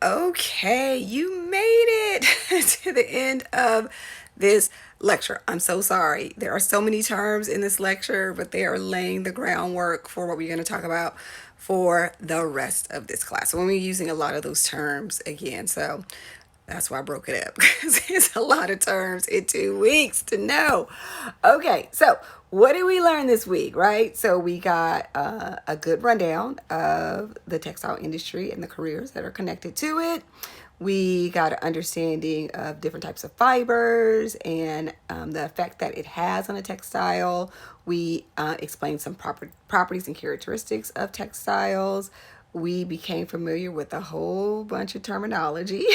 Okay, you made it to the end of this lecture. I'm so sorry. There are so many terms in this lecture, but they are laying the groundwork for what we're going to talk about for the rest of this class. So we're using a lot of those terms again. So that's why I broke it up because it's a lot of terms in 2 weeks to know. Okay, so what did we learn this week, right? So we got a good rundown of the textile industry and the careers that are connected to it. We got an understanding of different types of fibers and the effect that it has on a textile. We explained some properties and characteristics of textiles. We became familiar with a whole bunch of terminology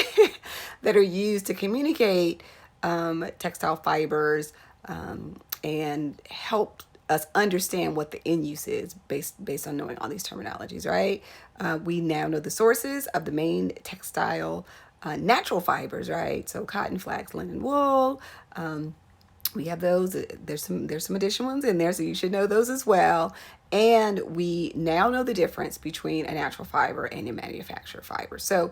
that are used to communicate textile fibers and help us understand what the end use is based on knowing all these terminologies, right? We now know the sources of the main textile natural fibers, right? So cotton, flax, linen, wool. We have those. There's some additional ones in there, so you should know those as well. And we now know the difference between a natural fiber and a manufactured fiber. So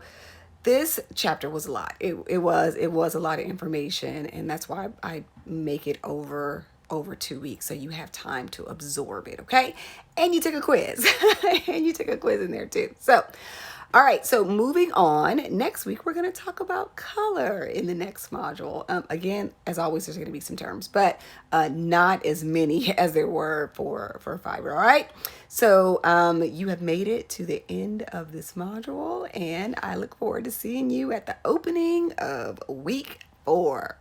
this chapter was a lot. It was a lot of information, and that's why I make it over 2 weeks so you have time to absorb it, okay? And you took a quiz. And you took a quiz in there too. So all right, so moving on, next week we're going to talk about color in the next module. Again, as always, there's going to be some terms, but not as many as there were for fiber, all right? So you have made it to the end of this module, and I look forward to seeing you at the opening of week 4.